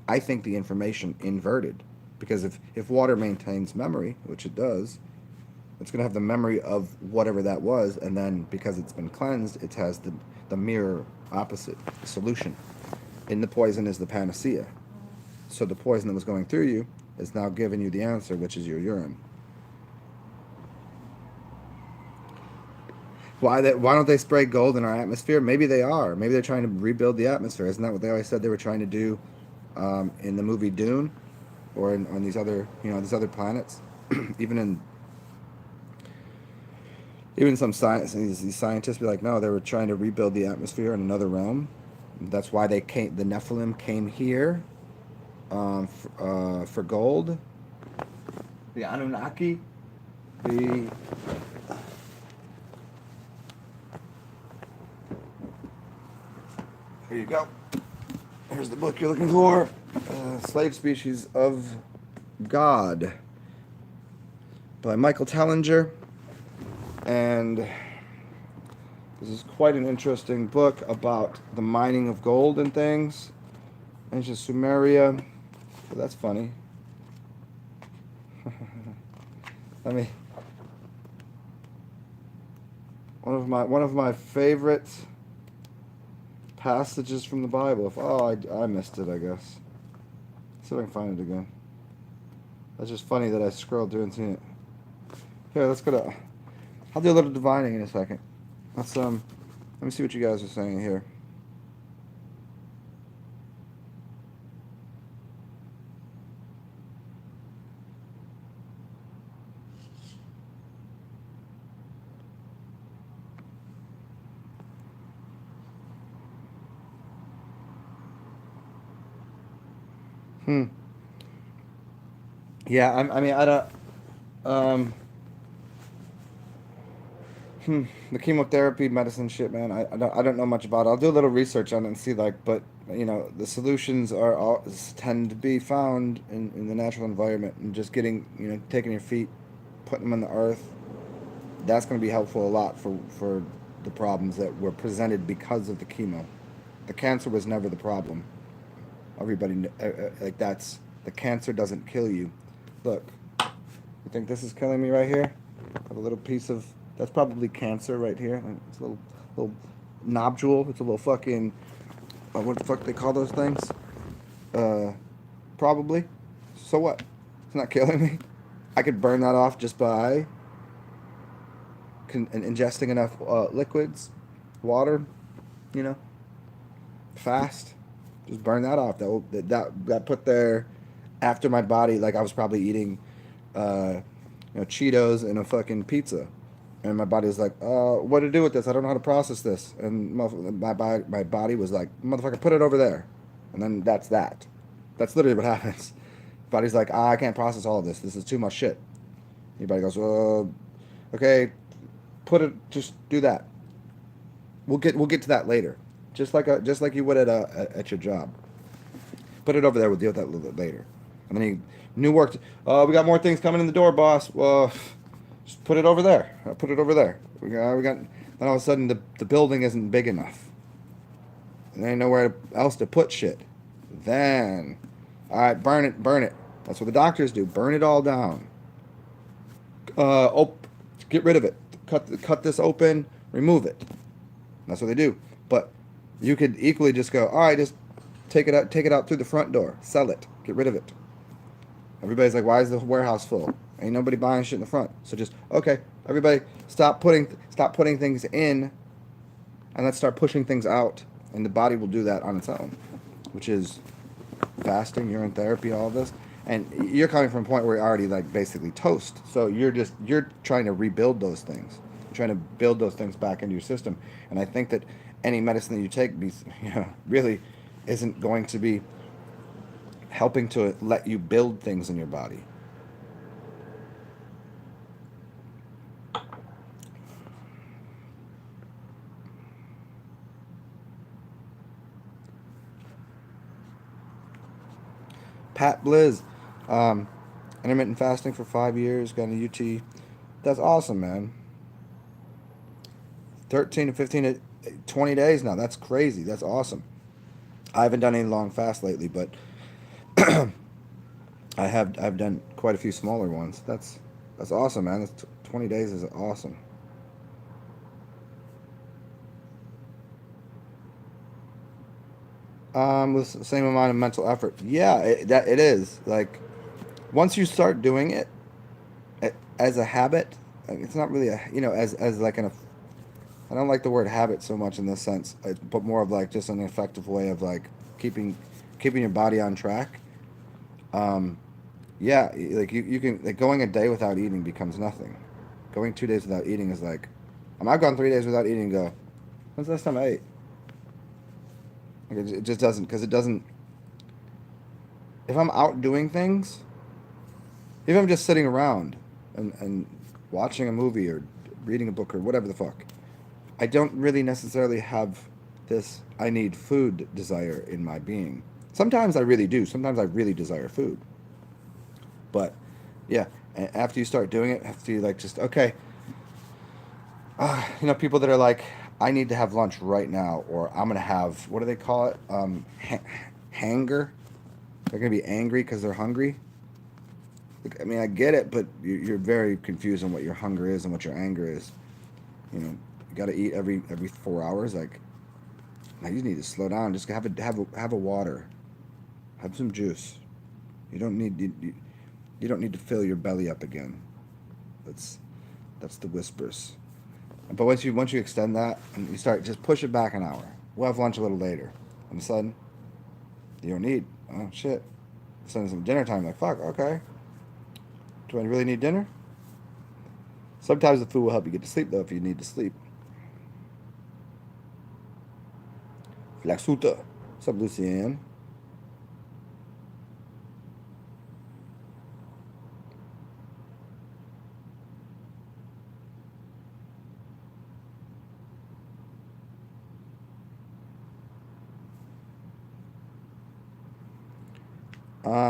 I think the information inverted, because if water maintains memory, which it does, it's going to have the memory of whatever that was, and then because it's been cleansed, it has the mirror opposite solution. In the poison is the panacea. So the poison that was going through you is now giving you the answer, which is your urine. Why don't they spray gold in our atmosphere? Maybe they are. Maybe they're trying to rebuild the atmosphere. Isn't that what they always said they were trying to do in the movie Dune, or on these other these other planets? even in Even some science, these scientists be like, no, they were trying to rebuild the atmosphere in another realm. That's why the Nephilim came here for gold. The Anunnaki, the here you go. Here's the book you're looking for. Slave Species of God by Michael Tellinger. And This is quite an interesting book about the mining of gold and things. Ancient Sumeria. Well, that's funny. I mean, one of my favorite passages from the Bible. If I missed it, I guess. Let's see if I can find it again. That's just funny that I scrolled through and seen it. Here, let's go to. I'll do a little divining in a second. Let's let me see what you guys are saying here. Hmm. Yeah, I mean, I don't. Um, the chemotherapy medicine shit, man. I don't know much about it. I'll do a little research on it and see, like, but the solutions are all tend to be found in the natural environment, and just getting taking your feet, putting them in the earth. That's going to be helpful a lot for the problems that were presented because of the chemo. The cancer was never the problem. Everybody like that's the cancer doesn't kill you. Look, you think this is killing me right here? I have a little piece of that's probably cancer right here. It's a little nodule. It's a little fucking what the fuck they call those things? Uh, Probably. So what? It's not killing me. I could burn that off just by ingesting enough liquids, water, you know, fast. Just burn that off. That put there after my body, like I was probably eating, Cheetos and a fucking pizza, and my body was like, what to do with this? I don't know how to process this. And my body was like, motherfucker, put it over there, and then that's that. That's literally what happens. Body's like, I can't process all of this. This is too much shit. Your body goes, okay, just do that. We'll get to that later. Just like you would at your job. Put it over there. We'll deal with that a little bit later. And then new work. We got more things coming in the door, boss. Well, just put it over there. Put it over there. We got. Then all of a sudden the building isn't big enough. And there ain't nowhere else to put shit. Then, all right, burn it, burn it. That's what the doctors do. Burn it all down. Get rid of it. Cut this open. Remove it. That's what they do. But you could equally just go, all right, just take it out through the front door, sell it, get rid of it. Everybody's like, why is the warehouse full? Ain't nobody buying shit in the front. So just okay, everybody, stop putting things in, and let's start pushing things out, and the body will do that on its own, which is fasting, urine therapy, all of this. And you're coming from a point where you're already like basically toast. So you're trying to rebuild those things. You're trying to build those things back into your system. And I think that any medicine that you take, really isn't going to be helping to let you build things in your body. Pat Blizz, um, intermittent fasting for 5 years, got a UT. That's awesome, man. 13 to 15 to 20 days now. That's crazy. That's awesome. I haven't done any long fast lately, but I've done quite a few smaller ones. That's awesome, man. 20 days is awesome. With the same amount of mental effort. Yeah, it is. Like once you start doing it as a habit, like, it's not really as like I don't like the word habit so much in this sense, but more of like just an effective way of like keeping keeping your body on track. Um, yeah, like you can like going a day without eating becomes nothing. Going 2 days without eating is like, I've gone 3 days without eating. And go, when's the last time I ate? Like it just doesn't because it doesn't. If I'm out doing things, if I'm just sitting around and watching a movie or reading a book or whatever the fuck, I don't really necessarily have this I need food desire in my being. Sometimes I really do. Sometimes I really desire food. But yeah, after you start doing it, after you like just okay, people that are like, I need to have lunch right now, or I'm gonna have, what do they call it? Hanger. They're gonna be angry because they're hungry. I mean, I get it, but you're very confused on what your hunger is and what your anger is. You know, you got to eat every 4 hours. Like, now you need to slow down. Just have a water, have some juice. You don't need to fill your belly up again. That's that's the whispers. But once you extend that and you start, just push it back an hour. We'll have lunch a little later. All of a sudden, you don't need, oh shit. Suddenly some dinner time. Like, fuck, okay. Do I really need dinner? Sometimes the food will help you get to sleep though if you need to sleep. Flaxuta. What's up, Lucianne?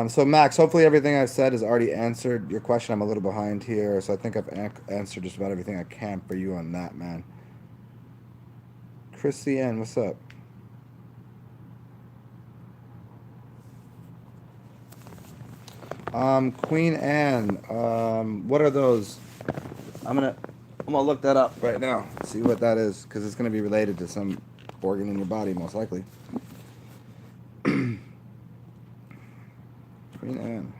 So Max, hopefully everything I said has already answered your question. I'm a little behind here, so I think I've answered just about everything I can for you on that, man. Christiane, what's up? Queen Anne. What are those? I'm gonna I'm gonna look that up right now. See what that is, because it's gonna be related to some organ in your body, most likely. Queen Anne.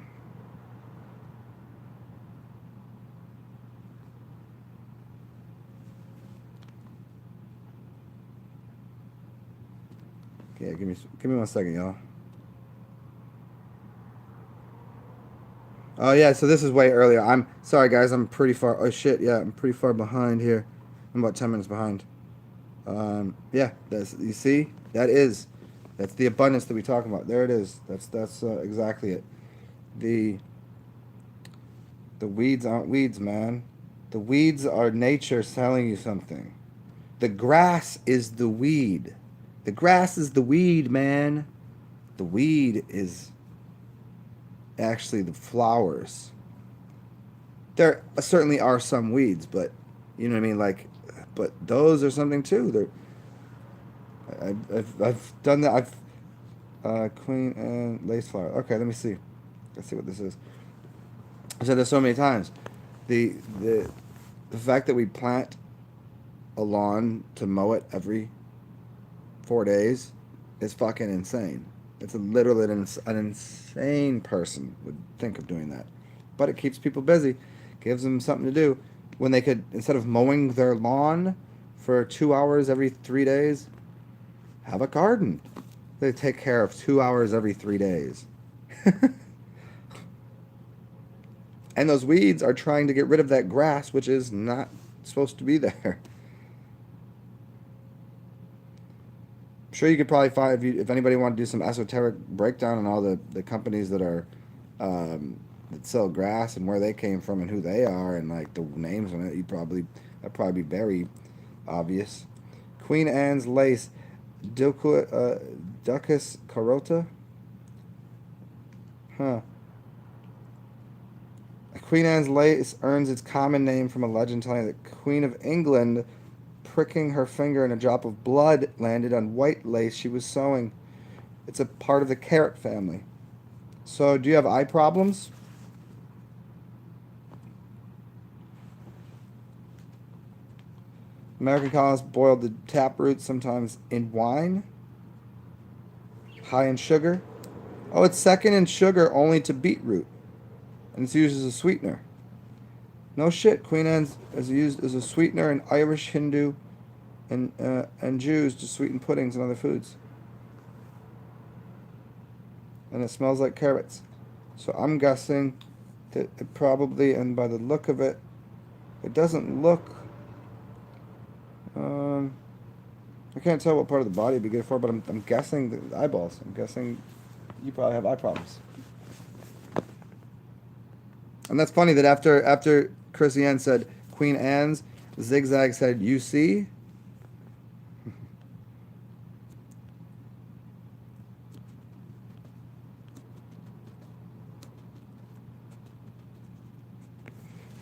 Okay, give me 1 second, y'all. Oh yeah, so this is way earlier. I'm sorry, guys. I'm pretty far. Oh shit, yeah, I'm pretty far behind here. I'm about 10 minutes behind. Yeah, that's, you see, that's the abundance that we talk about. There it is. That's exactly it. The the weeds aren't weeds, man. The weeds are nature telling you something. The grass is the weed. The grass is the weed, man. The weed is actually the flowers. There certainly are some weeds, but you know what I mean. Like, but those are something too. I've done that. Queen and lace flower. Okay, let me see. Let's see what this is. I said this so many times. The the the fact that we plant a lawn to mow it every 4 days is fucking insane. It's literally an insane person would think of doing that, but it keeps people busy, gives them something to do. When they could, instead of mowing their lawn for 2 hours every 3 days, have a garden. They take care of 2 hours every 3 days. And those weeds are trying to get rid of that grass, which is not supposed to be there. I'm sure you could probably find, if anybody wanted to do some esoteric breakdown on all the companies that are that sell grass and where they came from and who they are and like the names on it, that'd probably be very obvious. Queen Anne's lace, Ducus carota. Huh. Queen Anne's lace earns its common name from a legend telling that Queen of England pricking her finger and a drop of blood landed on white lace she was sewing. It's a part of the carrot family. So, do you have eye problems? American colonists boiled the taproot sometimes in wine, high in sugar. Oh, it's second in sugar only to beetroot, and it's used as a sweetener. No shit, Queen Anne's is used as a sweetener in Irish, Hindu, and Jews to sweeten puddings and other foods. And it smells like carrots. So I'm guessing that it probably, and by the look of it, it doesn't look. Um, I can't tell what part of the body it'd be good for, but I'm guessing the eyeballs. I'm guessing you probably have eye problems. And that's funny that after Chrissy said Queen Anne's, Zigzag said, "You see."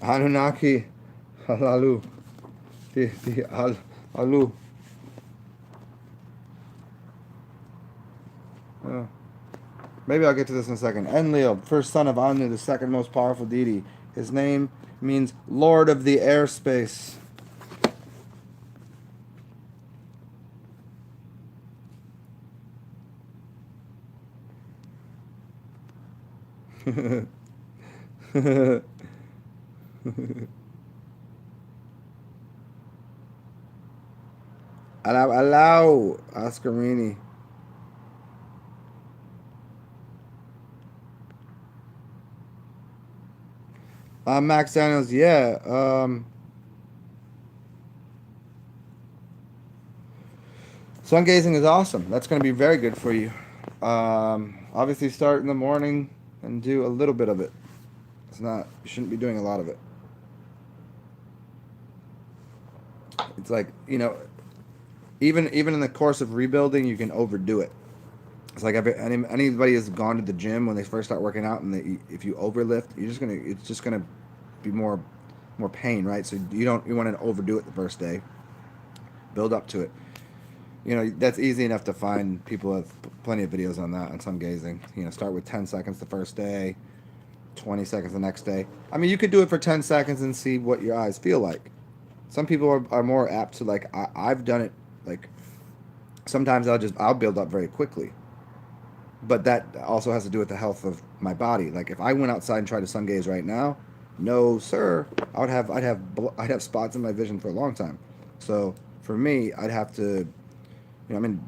Anunnaki, halalu, the alu. Maybe I'll get to this in a second. Enlil, first son of Anu, the second most powerful deity. His name means Lord of the Airspace. Allow Oscarini. Max Daniels, yeah. Sun gazing is awesome. That's going to be very good for you. Obviously, start in the morning and do a little bit of it. It's not. You shouldn't be doing a lot of it. It's like, even in the course of rebuilding, you can overdo it. It's like anybody has gone to the gym when they first start working out, and if you overlift, it's just gonna be more pain, right? So you want to overdo it the first day. Build up to it. That's easy enough to find. People have plenty of videos on that on sun gazing. Start with 10 seconds the first day, 20 seconds the next day. I mean, you could do it for 10 seconds and see what your eyes feel like. Some people are more apt to, like, I've done it, like, sometimes I'll build up very quickly, but that also has to do with the health of my body. Like, if I went outside and tried to sun gaze right now, no sir, I'd have spots in my vision for a long time. So for me, I'd have to, I'm in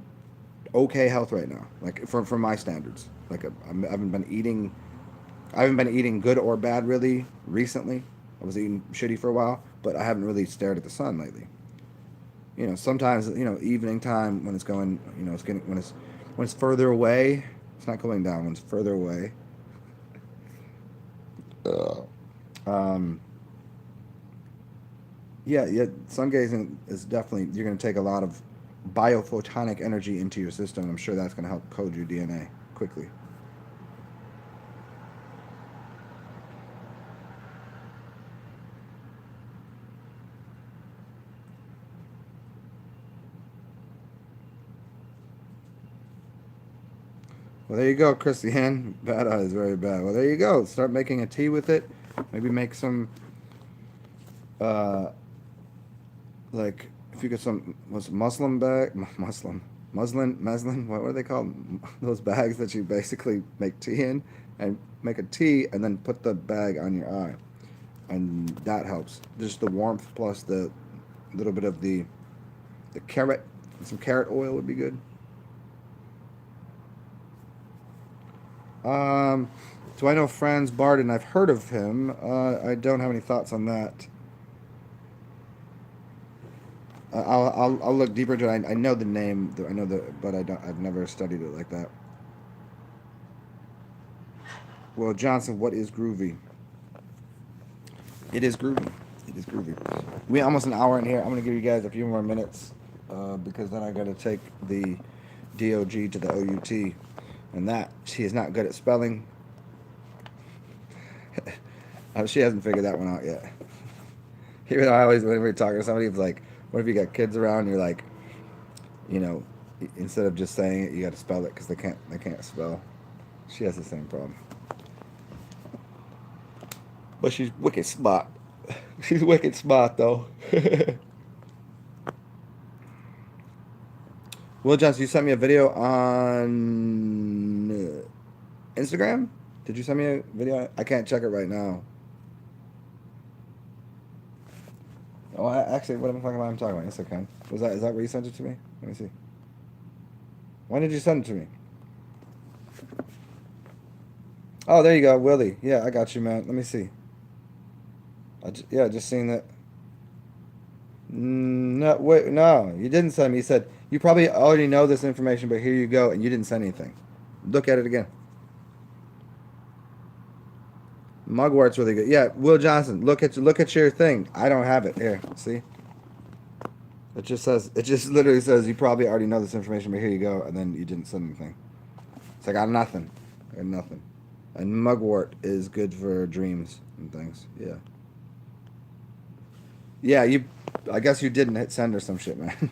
okay health right now, like, for my standards. Like, I haven't been eating good or bad really recently. I was eating shitty for a while, but I haven't really stared at the sun lately. Sometimes, evening time, when it's going, it's getting, when it's further away, it's not going down. When it's further away, um, yeah, sun gazing is definitely, you're going to take a lot of biophotonic energy into your system. I'm sure that's going to help code your DNA quickly. Well, there you go, Christiane. Bad eye is very bad. Well, there you go. Start making a tea with it. Maybe make some, uh, like, if you get some, what's muslin bag, muslin, what are they called? Those bags that you basically make tea in, and make a tea, and then put the bag on your eye, and that helps. Just the warmth plus the little bit of the carrot, some carrot oil would be good. Um, do I know Franz Barden? I've heard of him. I don't have any thoughts on that. I'll look deeper into it. I know the name. I know but I don't. I've never studied it like that. Well, Johnson, what is groovy? It is groovy. It is groovy. We almost an hour in here. I'm gonna give you guys a few more minutes, because then I gotta take the DOG to the OUT, and that she is not good at spelling. She hasn't figured that one out yet. Even though I always, whenever we're talking to somebody, it's like, what if you got kids around? You're like, you know, instead of just saying it, you got to spell it because they can't spell. She has the same problem. But she's wicked smart. She's wicked smart though. Will Johnson, you sent me a video on Instagram? Did you send me a video? I can't check it right now. Oh, actually, what am I talking about? I'm talking about. Yes, I can. Is that where you sent it to me? Let me see. When did you send it to me? Oh, there you go, Willie. Yeah, I got you, man. Let me see. Just seeing that. No, wait, no, you didn't send me. You said you probably already know this information, but here you go, and you didn't send anything. Look at it again. Mugwort's really good. Yeah, Will Johnson, look at your thing. I don't have it here. See, it just literally says you probably already know this information, but here you go, and then you didn't send anything. It's like I got nothing. I got nothing. And mugwort is good for dreams and things. Yeah. Yeah, I guess you didn't hit send or some shit, man.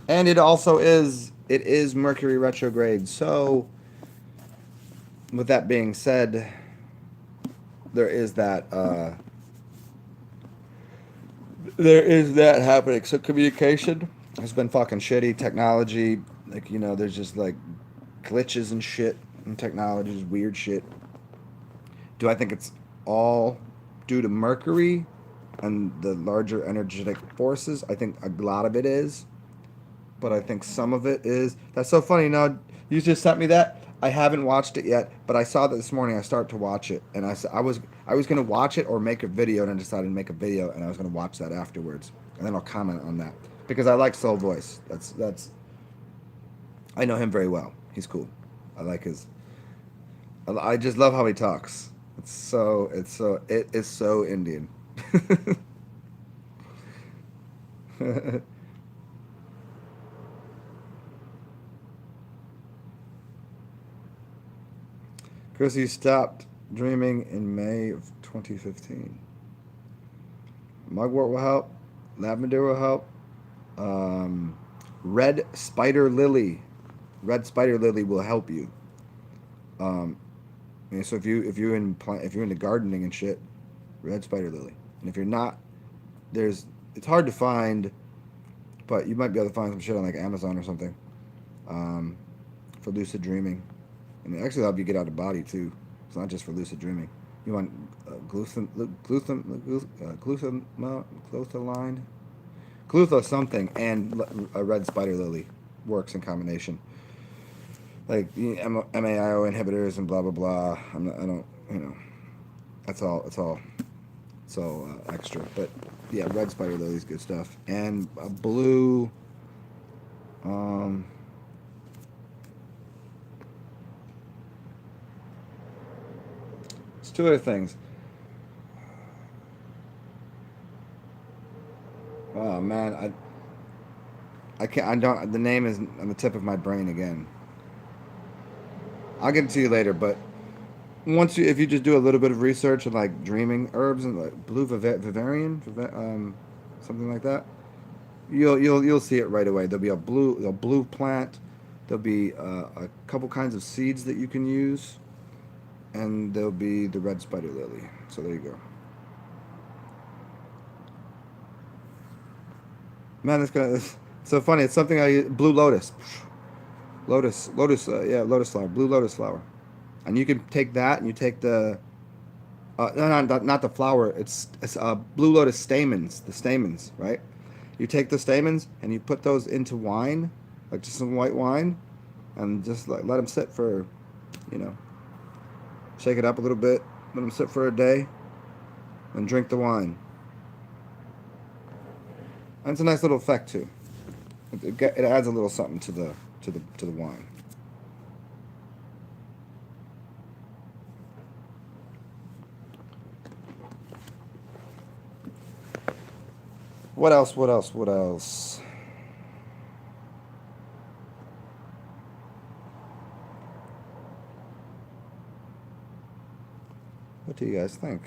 And it is Mercury retrograde, so with that being said, there is that happening. So communication has been fucking shitty. Technology, like there's just like glitches and shit in technology, just weird shit. Do I think it's all due to Mercury and the larger energetic forces? I think a lot of it is, but I think some of it is. That's so funny. Now you just sent me that. I haven't watched it yet, but I saw that this morning. I started to watch it, and I was gonna watch it or make a video, and I decided to make a video, and I was gonna watch that afterwards, and then I'll comment on that because I like Soul Voice. That's I know him very well. He's cool. I like his. I just love how he talks. It is so Indian. Chrissy stopped dreaming in May of 2015. Mugwort will help. Lavender will help. Um, red spider lily. Red spider lily will help you. Um, so if you're into gardening and shit, red spider lily. And if you're not, it's hard to find, but you might be able to find some shit on like Amazon or something. Um, for lucid dreaming, and it actually help you get out of body too. It's not just for lucid dreaming. You want gluthaline, glutha something, and a red spider lily works in combination. Like MAIO inhibitors and blah blah blah. I don't. That's all. It's all extra. But yeah, red spider lily is good stuff. And a blue. Um, it's two other things. Oh man, I can't. I don't. The name is on the tip of my brain again. I'll get it to you later. But if you just do a little bit of research on like dreaming herbs and like blue vivarian, something like that, you'll see it right away. There'll be a blue plant. There'll be a couple kinds of seeds that you can use, and there'll be the red spider lily. So there you go. Man, it's so funny. It's something blue lotus, yeah, lotus flower, blue lotus flower, and you can take that and you take the no, not the flower. It's blue lotus stamens, the stamens, right? You take the stamens and you put those into wine, like just some white wine, and just let them sit for, you know, shake it up a little bit, let them sit for a day, and drink the wine. And it's a nice little effect too. It adds a little something to the wine. What else? What else? What else? What do you guys think?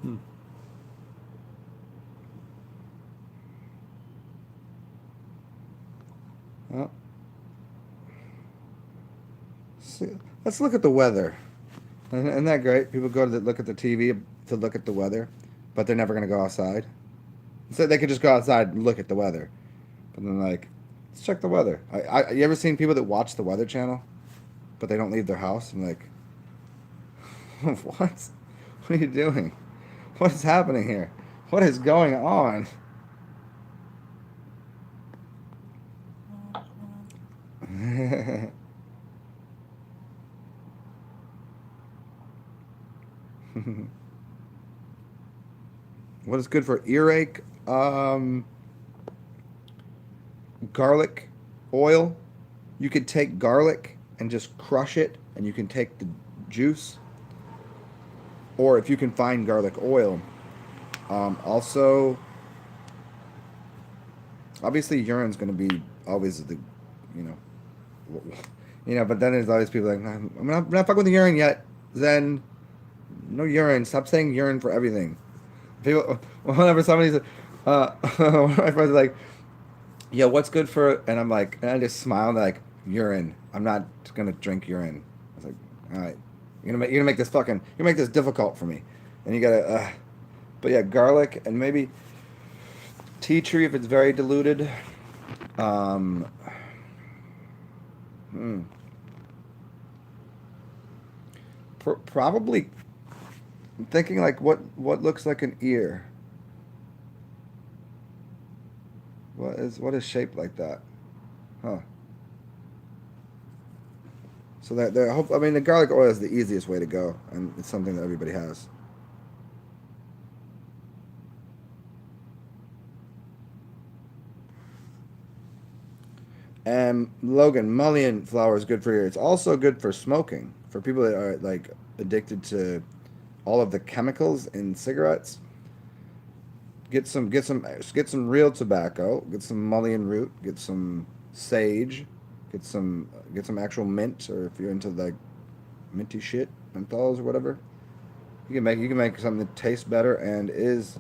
Hmm. Well, let's look at the weather. Isn't that great? People go to look at the TV to look at the weather, but they're never going to go outside. So they could just go outside and look at the weather. But then, like, let's check the weather. You ever seen people that watch the Weather Channel, but they don't leave their house? I'm like, what? What are you doing? What is happening here? What is going on? What is good for earache? Garlic oil. You could take garlic and just crush it, and you can take the juice. Or if you can find garlic oil, also, obviously, urine's going to be always the, you know, You know, but then there's always people like, I'm not fucking with the urine yet. Then, no urine. Stop saying urine for everything. People, whenever somebody's, one of my friends are like, yeah, what's good for, and I'm like, and I just smile and they're like, urine. I'm not gonna drink urine. I was like, all right, you're gonna make this fucking, you make this difficult for me, and you gotta, but yeah, garlic and maybe tea tree if it's very diluted. Um, hmm, probably I'm thinking like what looks like an ear. What is shaped like that? Huh. So I hope, I mean, the garlic oil is the easiest way to go, and it's something that everybody has. And Logan, mullein flower is good for you. It's also good for smoking. For people that are like addicted to all of the chemicals in cigarettes, get some real tobacco. Get some mullein root. Get some sage. Get some actual mint, or if you're into like minty shit, menthols or whatever. You can make something that tastes better and is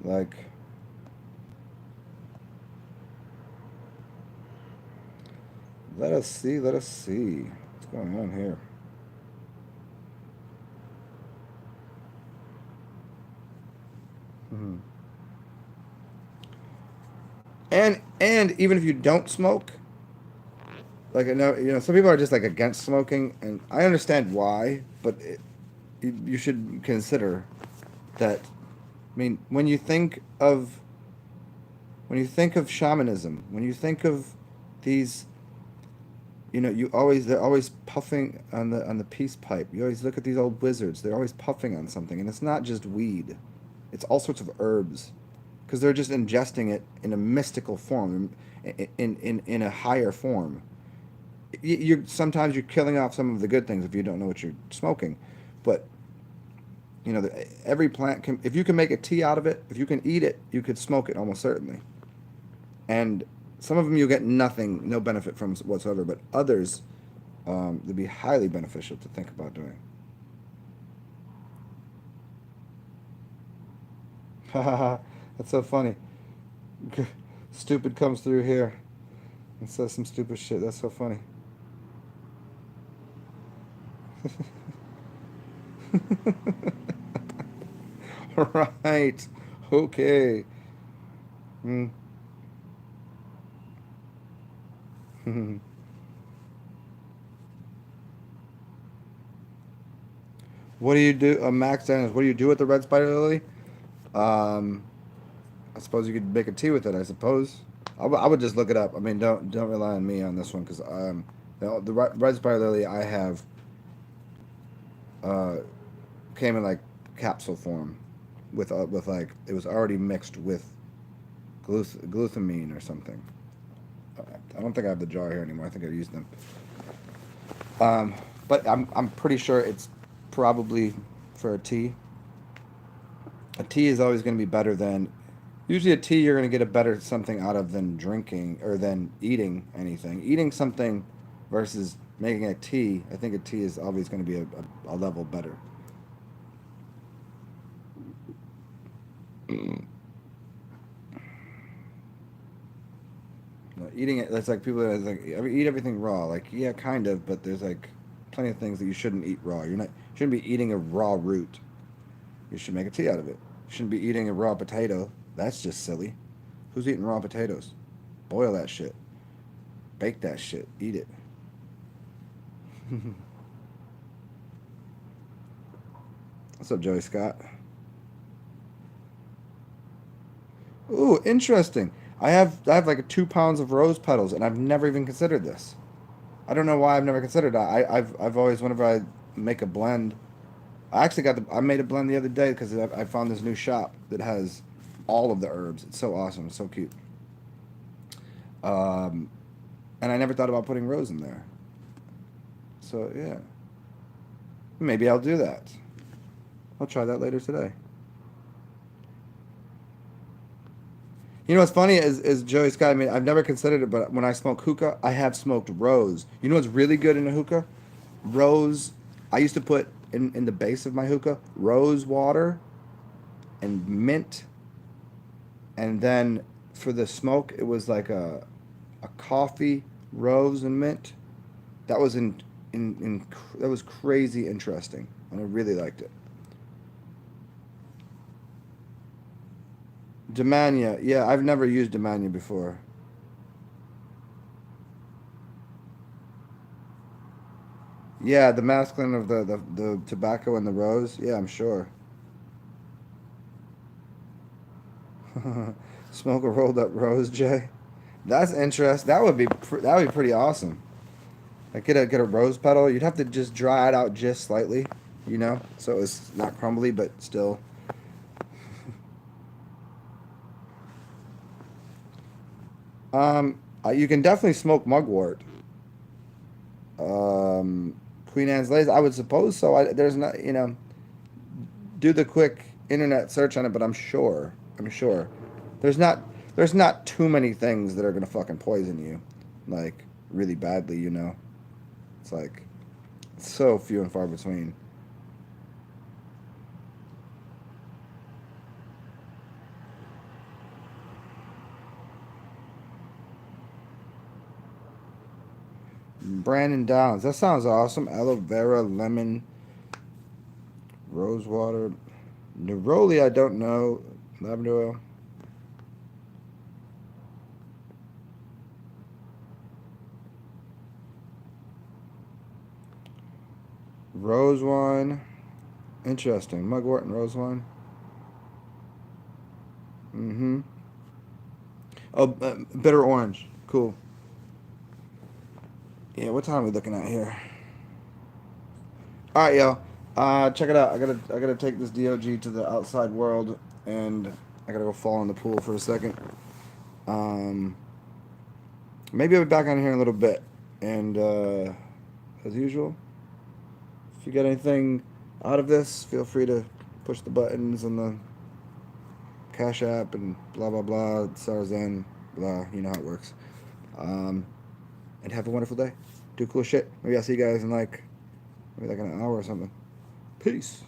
like. Let us see. Let us see what's going on here. Mhm. And even if you don't smoke, like I know, some people are just like against smoking, and I understand why, but you should consider that. I mean, when you think of shamanism, when you think of these, they're always puffing on the peace pipe. You always look at these old wizards; they're always puffing on something, and it's not just weed; it's all sorts of herbs, because they're just ingesting it in a mystical form, in a higher form. You're sometimes you're killing off some of the good things if you don't know what you're smoking, but every plant can. If you can make a tea out of it, if you can eat it, you could smoke it almost certainly. And some of them you'll get nothing, no benefit from whatsoever, but others, they'd be highly beneficial to think about doing. That's so funny. Stupid comes through here and says some stupid shit. That's so funny. Right. Okay. Mm. What do you do, Max Dennis? What do you do with the red spider lily? Um, I suppose you could make a tea with it. I suppose. I would just look it up. I mean, don't rely on me on this one because the red spider lily I have uh, came in like capsule form with like it was already mixed with glutamine or something. I don't think I have the jar here anymore. I think I used them. Um, but I'm pretty sure it's probably for a tea. A tea is always going to be better than. Usually, a tea you're going to get a better something out of than drinking or than eating anything. Eating something versus making a tea, I think a tea is always going to be a level better. Eating it, that's like people that like eat everything raw. Like, yeah, kind of, but there's like plenty of things that you shouldn't eat raw. You shouldn't be eating a raw root. You should make a tea out of it. You shouldn't be eating a raw potato. That's just silly. Who's eating raw potatoes? Boil that shit. Bake that shit. Eat it. What's up, Joey Scott? Ooh, interesting. I have like 2 pounds of rose petals, and I've never even considered this. I don't know why I've never considered that. I've always whenever I make a blend, I made a blend the other day because I found this new shop that has all of the herbs. It's so awesome. It's so cute. Um, and I never thought about putting rose in there. So yeah, maybe I'll do that. I'll try that later today. You know what's funny is Joey Scott. I mean, I've never considered it, but when I smoke hookah, I have smoked rose. You know what's really good in a hookah? Rose. I used to put in the base of my hookah rose water and mint, and then for the smoke, it was like a coffee, rose, and mint. That was that was crazy interesting, and I really liked it. Demania, yeah, I've never used Demania before. Yeah, the masculine of the tobacco and the rose. Yeah, I'm sure. Smoke a rolled up rose, Jay. That's interesting. That would be pretty awesome. Like get a rose petal. You'd have to just dry it out just slightly, so it's not crumbly, but still. You can definitely smoke mugwort. Queen Anne's lace. I would suppose so. There's not, do the quick internet search on it, but I'm sure. I'm sure. There's not. There's not too many things that are gonna fucking poison you, like really badly. It's like so few and far between. Brandon Downs. That sounds awesome. Aloe vera, lemon, rose water, neroli. I don't know. Lavender oil. Rose wine. Interesting. Mugwort and rose wine. Mm-hmm. Oh, bitter orange. Cool. Yeah, what time are we looking at here? All right, yo. Check it out. I gotta take this DOG to the outside world, and I gotta go fall in the pool for a second. Um, Maybe I'll be back on here in a little bit. And as usual, if you get anything out of this, feel free to push the buttons on the Cash App and blah blah blah. Sarzan, blah. You know how it works. Um, and have a wonderful day. Do cool shit. Maybe I'll see you guys in maybe like an hour or something. Peace.